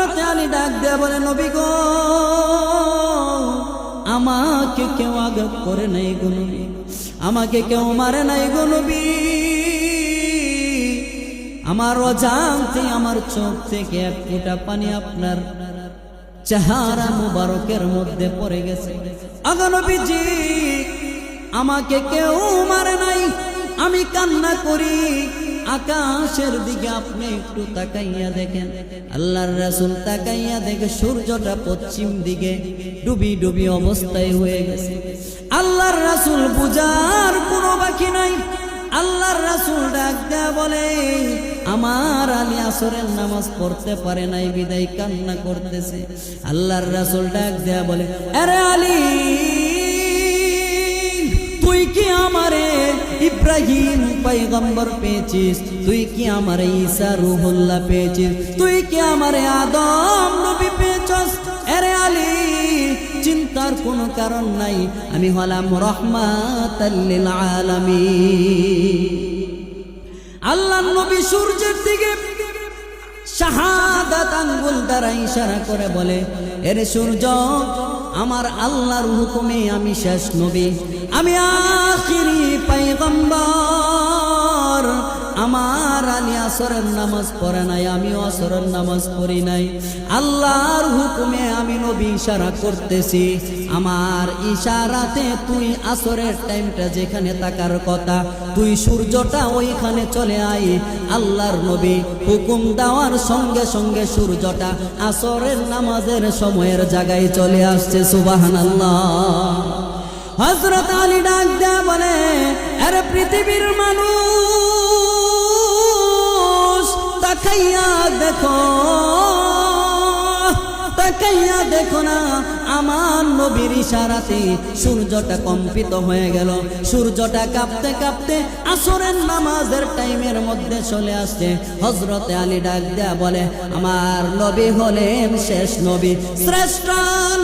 হযরত আলী ডাক দিয়ে বলে, নবী গো, আমাকে কেউ আঘাত করে নাই গো নবী, আমাকে কেউ মারে নাই গো নবী। আমার অজান্তে আমার চোখ থেকে এক ফোঁটা পানি আপনার চেহারা মুবারকের মধ্যে পড়ে গেছে। আগো নবীজি, আমাকে কেউ মারে নাই, আমি কান্না করি। আকাশের দিকে আপনি একটু তাকাইয়া দেখেন। আল্লাহর রাসূল তাকাইয়া দেখে সূর্যটা পশ্চিম দিকে ডুবি ডুবি অবস্থায় হয়ে গেছে। আল্লাহর রাসূল বুঝার কোনো বাকি নাই। আল্লাহর রাসূল ডাক দেয়া বলে, আমার আলী আসরের নামাজ পড়তে পারে নাই বিদায় কান্না করতেছে। আল্লাহর রাসূল ডাক দেয়া বলে, আরে আলী, তুই কি আমারে ইব্রাহিম পয়গম্বর পেয়েছিস? তুই কি আমারে ঈসা রূহুল্লাহ পেয়েছিস? তুই কি আমারে আদম নবী পেয়েছিস? আরে আলী, চিন্তার কোনো কারণ নাই, আমি হলাম রাহমাতাল লিল আলামিন। আল্লাহর নবী সূর্যের দিকে শাহাদাত আঙ্গুল দ্বারা ইশারা করে বলে, এরে সূর্য, আমার আল্লাহর হুকুমে আমি শেষ নবী, আমি আখিরি পয়গম্বর। আমার আলী আসরের নামাজ পড়ে নাই, আমিও আসরের নামাজ পড়ি নাই। আল্লাহর হুকুমে আমি নবী ইশারা করতেছি। আমার ইশারাতে তুই আসরের টাইমটা যেখানে থাকার কথা, তুই সূর্যটা ওইখানে চলে আয়। আল্লাহর নবী হুকুম দেওয়ার সঙ্গে সঙ্গে সূর্যটা আসরের নামাজের সময়ের জায়গায় চলে আসছে। সুবহানাল্লাহ। হযরত আলী ডাক দেয়া বলে, আরে পৃথিবীর মানুষ, তাকাইয়া দেখো, তাকাইয়া দেখো না, আমার নবীর ইশারাতে সূর্যটা কম্পিত হয়ে গেল। সূর্যটা কাঁপতে কাঁপতে আসরের নামাজের টাইমের মধ্যে চলে আসছে। হযরত আলী ডাক দেয়া বলে, আমার নবী হলেন শেষ নবী, শ্রেষ্ঠ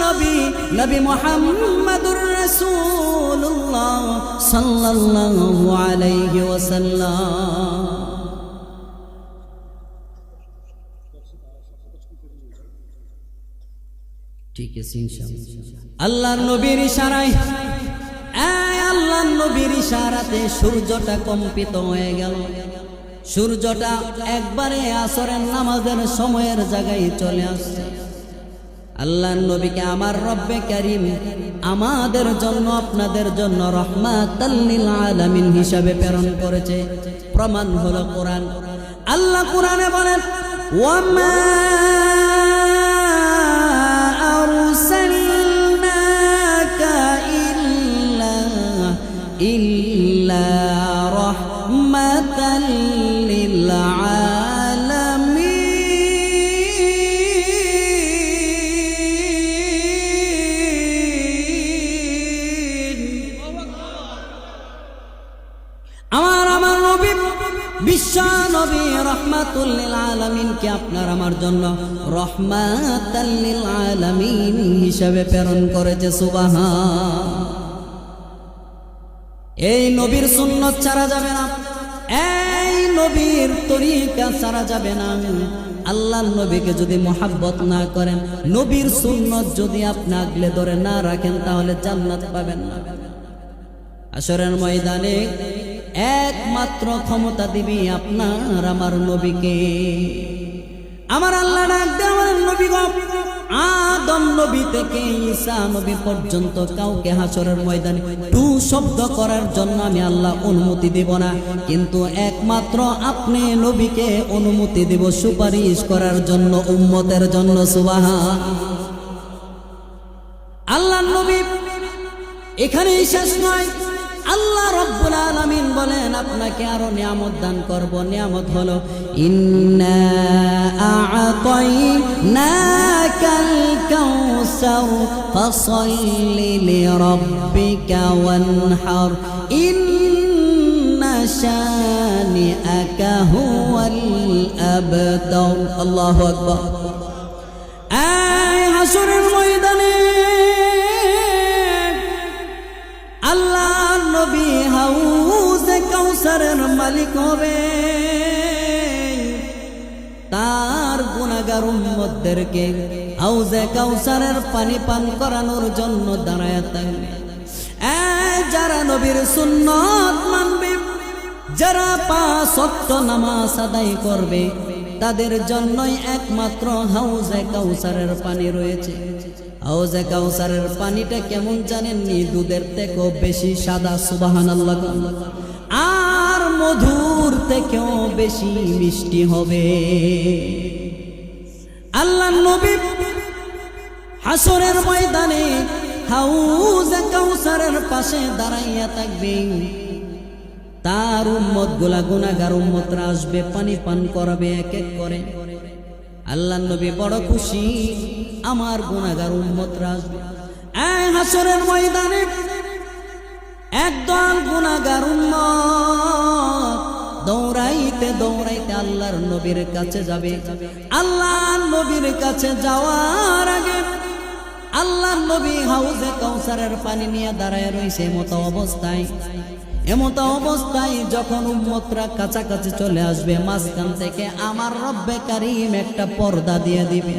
নবী, নবী মুহাম্মদুর রাসূলুল্লাহ সাল্লাল্লাহু আলাইহি ওয়াসাল্লাম। ঠিক আছে ইনশাআল্লাহ। আল্লাহর নবীর ইশারায়, আল্লাহর নবীর ইশারাতে সূর্যটা কম্পিত হয়ে গেল। সূর্যটা একবারে আসরের নামাজের সময়ের জায়গায় চলে আসছে। আল্লাহর নবীকে আমার রব্বে কারীম আমাদের জন্য, আপনাদের জন্য রাহমাতাল লিল আলামিন হিসাবে প্রেরণ করেছে। প্রমাণ হলো কোরআন। আল্লাহ কোরআনে বলেন, ওয়ামা ইল্লা রাহমাতাল লিল আলামিন। আমার নবী, বিশ্ব নবী রাহমাতুল লিল আলামিন কে আপনার আমার জন্য রাহমাতাল লিল আলামিন হিসাবে প্রেরণ করেছে। সুবহান। এই নবীর সুন্নত ছাড়া যাবে না, এই নবীর তরিকা ছাড়া যাবে না। আল্লাহর নবীকে যদি মোহাব্বত না করেন, নবীর সুন্নত যদি আপনি আগলে ধরে না রাখেন, তাহলে জান্নাত পাবেন না। হাশরের ময়দানে একমাত্র ক্ষমতা দিবি আপনার আমার নবীকে। আমার আল্লাহ ডাক দেয়, আমার নবী গো, আদম নবী থেকে ঈসা নবী পর্যন্ত কাউকে হাশরের ময়দানে টু শব্দ করার জন্য আমি আল্লাহ অনুমতি দেব না, কিন্তু একমাত্র আপনি নবীকে অনুমতি দেব সুপারিশ করার জন্য উম্মতের জন্য। সুবহান। আল্লাহর নবী এখানেই শেষ নয়। আল্লাহ রব্বুল আলামিন বলেন, আপনাকে আরো নিয়ামত দান করব। নিয়ামত হলো, ইন্না আ'তাইনাকাল কাউসার ফাসাল্লি লিরাব্বিকা ওয়ানহার ইন্না শানিআকা হুয়াল আবতার। আল্লাহু আকবার। এই হাশরের ময়দানে আল্লাহ নবী হাউজে কাউসারের মালিক হবে। তার গুনাহ গুনাহগার উম্মতদেরকে হাউজে কাউসারের পানি পান করানোর জন্য দাঁড়ায় থাকবে। যারা নবীর সুন্নত মানবে, যারা 5 ওয়াক্ত নামাজ আদায় করবে, তাদের জন্যই একমাত্র হাউজে কাউসারের পানি রয়েছে। হাউজে কাউসারের পানিটা কেমন জানেননি? দুধের থেকেও বেশি সাদা, সুবহানাল্লাহ, আর মধুর থেকেও বেশি মিষ্টি হবে। আল্লাহর নবী হাসরের ময়দানে হাউজে কাউসারের পাশে দাঁড়াইয়া থাকবে। তার উম্মতগুলা, গুনাহগার উম্মতরা আসবে, পানি পান করাবে এক এক করে। আল্লাহর নবী বড় খুশি, আমার গুনাহগার উম্মতরা আসবে। হাসরের ময়দানে একদল গুনাহগার উম্মত দৌড়াইতে দৌড়াইতে আল্লাহর নবীর কাছে যাবে। আল্লাহর নবীর কাছে যাওয়ার আগে আল্লাহর নবী হাউজে কাউসারের পানি নিয়ে দাঁড়ায় রয়েছে। এমত অবস্থায় যখন উম্মতরা কাছাকাছি চলে আসবে, মাঝখান থেকে আমার রব্বে কারীম একটা পর্দা দিয়ে দিবে।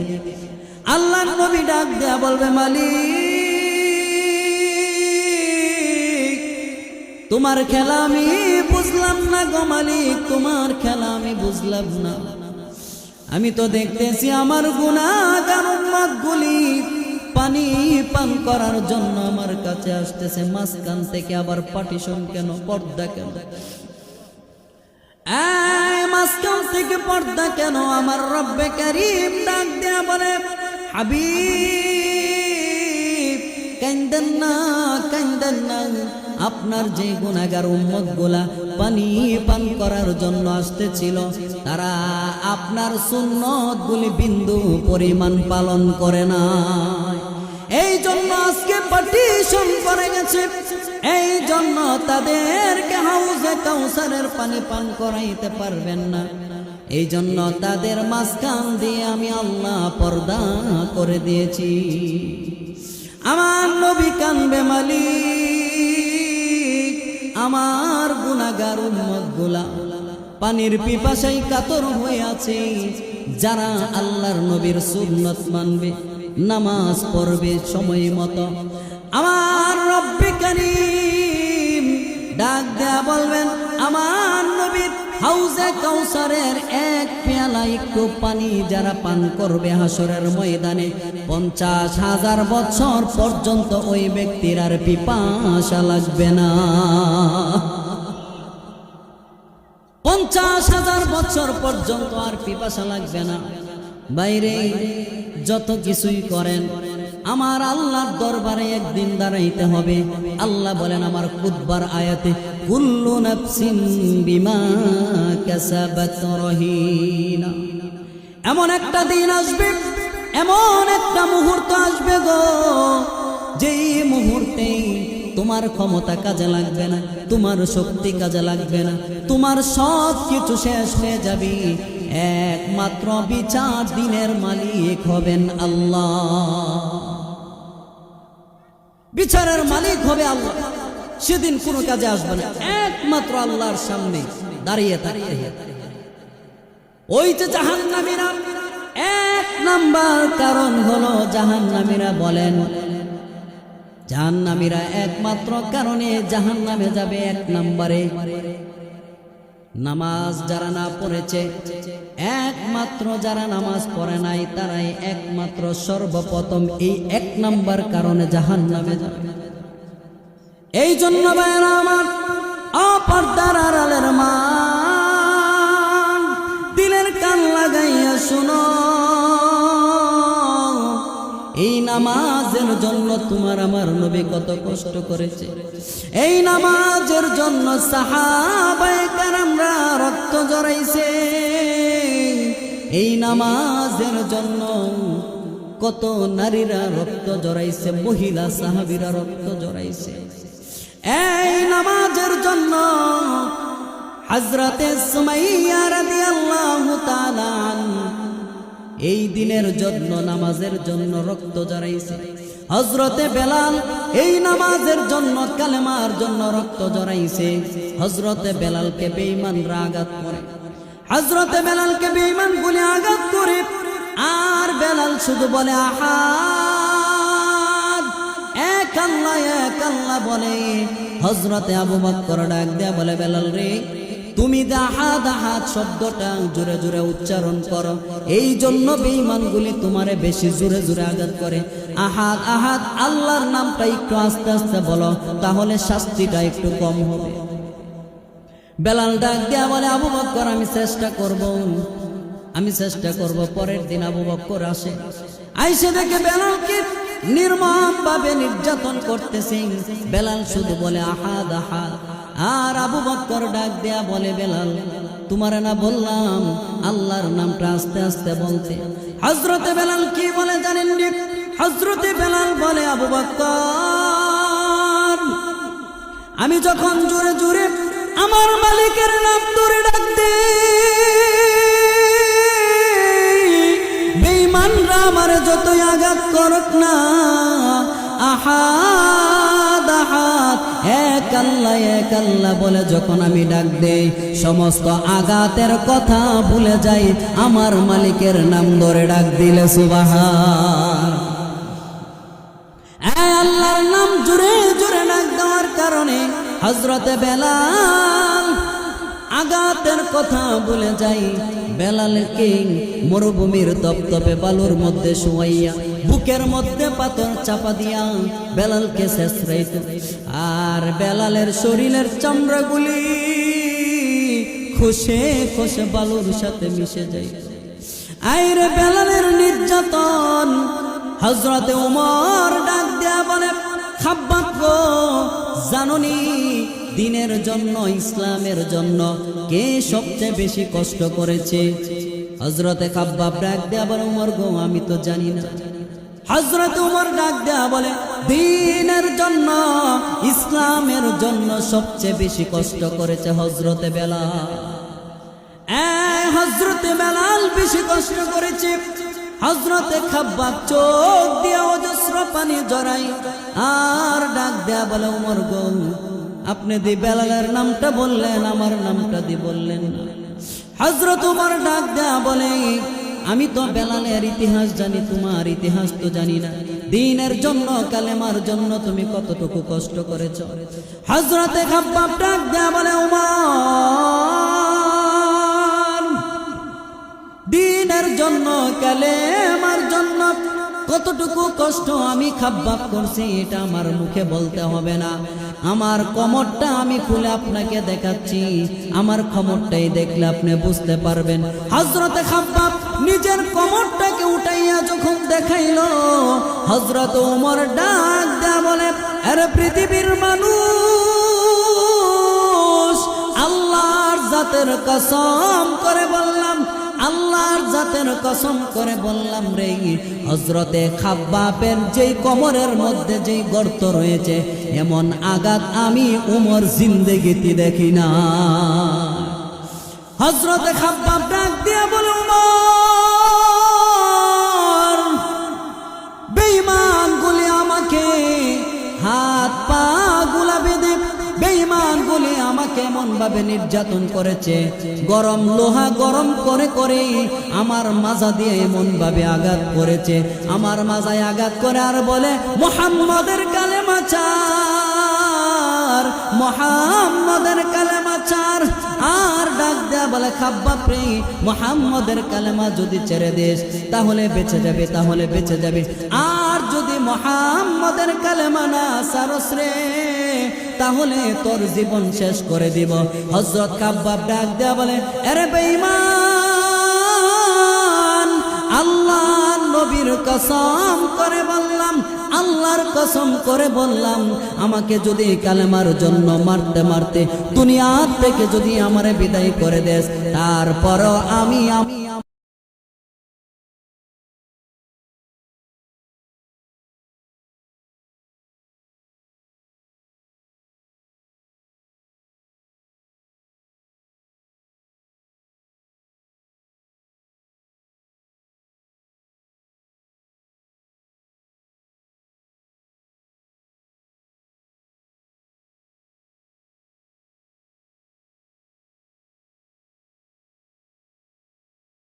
আল্লাহর নবী ডাক দেয়া বলবে, মালিক, তোমার খেলা আমি বুঝলাম না গো মালিক, তোমার খেলা আমি বুঝলাম না। আমি তো দেখতেছি আমার গুনাহগার উম্মতগুলি পানি পান করার জন্য আমার কাছে আসতেছে, মাঝখান থেকে আবার পার্টিশন কেন, পর্দা কেন? মাঝখান থেকে পর্দা কেন? আমার রব্বে কারীম ডাক দেয়া বলে, হাবিব, কান্দেন না, কান্দেন না। আপনার যে গুনাহগার উম্মতগুলা পানি পান করার জন্য আসতেছিল, তারা আপনার সুন্নতগুলি বিন্দু পরিমাণ পালন করে না। এই জন্য আজকে পার্টিশন করে গেছে। এই জন্য তাদেরকে হাউজে কাউসারের পানি পান করাইতে পারবেন না। এই জন্য তাদের মাঝখান দিয়ে আমি আল্লাহ পর্দা করে দিয়েছি। আমার নবী কানবে, মালিক, আমার গুনাহগার উম্মতগুলা পানির পিপাসায় কাতর হয়ে আছে। যারা আল্লাহর নবীর সুন্নত মানবে, নামাজ পড়বে সময় মতো, আমার রব্বে কারীম ডাক দেয়া বলবেন, আমার নবীর হাউজে কাউসারের এক পেয়ালা একটু পানি যারা পান করবে হাসরের ময়দানে 50,000 বছর পর্যন্ত ওই ব্যক্তির আর পিপাসা লাগবে না। 50,000 বছর পর্যন্ত আর পিপাসা লাগবে না। বাইরে যত কিছুই করেন, আমার আল্লাহর দরবারে একদিন দাঁড়াইতে হবে। আল্লাহ বলেন আমার খুতবার আয়াতে, কুল্লু নাফসিন বিমা কাসাবাত রহিনা। এমন একটা দিন আসবে, এমন একটা মুহূর্ত আসবে গো, যেই মুহূর্তে তোমার ক্ষমতা কাজে লাগবে না, তোমার শক্তি কাজে লাগবে না, তোমার সব কিছু শেষ হয়ে যাবে। একমাত্র বিচার দিনের মালিক হবেন আল্লাহ। বিচারের মালিক হবে আল্লাহ। সেদিন কোনো কাজে আসবে না, একমাত্র আল্লাহর সামনে দাঁড়িয়ে থাকতে হবে। ওই যে জাহান্নামীরা, 1 নাম্বার কারণ হলো জাহান্নামীরা বলেন, জাহান্নামীরা একমাত্র কারণে জাহান্নামে যাবে 1 নম্বরে নামাজ যারা না পড়েছে। একমাত্র যারা নামাজ পড়ে নাই তারাই একমাত্র সর্বপ্রথম এই 1 নম্বর কারণে জাহান্নামে যাবে। এই জন্য ভাইরা আমার, অপর্দার আড়ালের মা, দিলের কান লাগাইয়া শুনো, এই নামাজের জন্য তোমার আমার নবী কত কষ্ট করেছে। এই নামাজের জন্য সাহাবায়ে কেরামরা রক্ত ঝরাইছে। এই নামাজের জন্য কত নারীরা রক্ত ঝরাইছে, মহিলা সাহাবীরা রক্ত ঝরাইছে। এই নামাজের জন্য হযরতে সুমাইয়া রাদিয়াল্লাহু তাআলা এই দিনের জন্য, নামাজের জন্য রক্ত ঝরাইছে। হযরতে বেলাল এই নামাজের জন্য, কালেমার জন্য রক্ত ঝরাইছে। হযরতে বেলালকে বেঈমানরা আঘাত করে, হযরতে বেলালকে বেঈমানগুলি আঘাত করে আর বেলাল শুধু বলে আহাদ, এক আল্লাহ বলে। হযরতে আবু বকর ডাক দেয়া বলে, বেলাল রে, তুমি আহাদ আহাদ শব্দটা জোরে জোরে উচ্চারণ করো, এই জন্য বেঈমানগুলি তোমারে বেশি জোরে জোরে আঘাত করে। আহাদ আহাদ আল্লাহর নামটা একটু আস্তে আস্তে বলো, তাহলে শাস্তিটা একটু কম হবে। বেলাল ডাক দেয়া বলে, আবু বকর আমি চেষ্টা করব। পরের দিন আবু বকর আসে, আইসে দেখে বেলালকে নির্মম ভাবে নির্যাতন করতেছে। বেলাল শুধু বলে আহাদ আহাদ। আর আবু বকর ডাক দেয়া বলে, বেলাল তোমারে না বললাম আল্লাহর নামটা আস্তে আস্তে বলতে? হযরতে বেলাল কি বলে জানেন নি? হযরতে বেলাল বলে, আবু বকর আমি যখন জোরে জোরে আমার মালিকের নাম ধরে ডাক দেই, বেঈমানরা আমারে যতই আঘাত করুক না, আহাদ আহাদ এক আল্লাহ বলে যখন আমি ডাক দেই, সমস্ত আঘাতের কথা ভুলে যাই, আমার মালিকের নাম ধরে ডাক দিলে সুবহান। আল্লাহর নাম জোরে জোরে ডাক দেওয়ার কারণে হযরতে বেলাল আঘাতের কথা ভুলে যাই। বেলালকে মরুভূমির তপতপে বালুর মধ্যে শুয়াইয়া বুকের মধ্যে পাথর চাপা দিয়া বেলালকে শেষরাইত। আর বেলালের শরীরের চামড়াগুলি খসে খসে বালুর সাথে মিশে যায়। আইরে বেলালের নির্যাতন। হযরতে ওমর ডাক দেয়া বলে, খাব্বাব গো, জানোনি দ্বীনের জন্য, ইসলামের জন্য কে সবচেয়ে বেশি কষ্ট করেছে? হযরতে খাব্বাব ডাক দেয়া বলে, ওমর গো আমি তো জানি না। হযরতে ওমর ডাক দেয়া বলে, দ্বীনের জন্য, ইসলামের জন্য সবচেয়ে বেশি কষ্ট করেছে হযরতে বেলাল। হযরতে বেলাল বেশি কষ্ট করেছে। হযরতে খাব্বাব চোখ দিয়ে অজস্র পানি জড়াই আর ডাক দেয়া বলে, ওমর গো আপনি দি বেলালের নামটা বললেন, আমার নামটা দি বললেন না। হযরত ওমর ডাক দেয়া বলে, আমি তো বেলালের ইতিহাস জানি, তোমার ইতিহাস তো জানি না। দ্বীনের জন্য, কালেমার জন্য তুমি কতটুকু কষ্ট করেছো। হযরতে খাব্বাব ডাক দেয়া বলে, ওমর দ্বীনের জন্য, কালেমার জন্য কতটুকু কষ্ট আমি খাব্বাব করছি এটা আমার মুখে বলতে হবে না। আমার কোমরটা আমি খুলে আপনাকে দেখাচ্ছি, আমার কোমরটাই দেখলে আপনি বুঝতে পারবেন। হযরতে খাব্বাব নিজের কোমরটাকে উঠাইয়া যখন দেখাইলো, হযরত ওমর ডাক দেয়া বলে, আরে পৃথিবীর মানুষ, আল্লাহর জাতের কসম করে বললাম, আল্লাহর জাতের কসম করে বললাম রে, হযরতে খাব্বাবের যেই কোমরের মধ্যে যেই গর্ত রয়েছে, এমন আঘাত আমি ওমর জিন্দেগিতে দেখি না। হযরতে খাব্বাব ডাক দিয়া বলে, ওমর বেঈমানগুলি আমাকে হাত পা গুলা বেঁধে, বেঈমানগুলি আমাকে এমন ভাবে নির্যাতন করেছে, গরম লোহা গরম করে করে আমার মাজা দিয়ে এমন ভাবে আঘাত করেছে, আমার মাজায় আঘাত করে আর বলে, মুহাম্মাদের কালেমা ছাড়, মুহাম্মাদের কালেমা ছাড়। আর ডাক দেয়া বলে, খাব্বাব রে, মুহাম্মাদের কালেমা যদি ছেড়ে দিস তাহলে বেঁচে যাবে, তাহলে বেঁচে যাবে। আর যদি মুহাম্মাদের কালেমা না ছাড়স রে, তাহলে তোর জীবন শেষ করে দিব। হযরত খাব্বাব ডাক দেয়া বলে, আরে বেঈমান, আল্লাহর নবীর কসম করে বললাম, আল্লাহর কসম করে বললাম, আমাকে যদি কালেমার জন্য মারতে মারতে দুনিয়া থেকে যদি আমারে বিদায় করে দেস, তারপরও আমি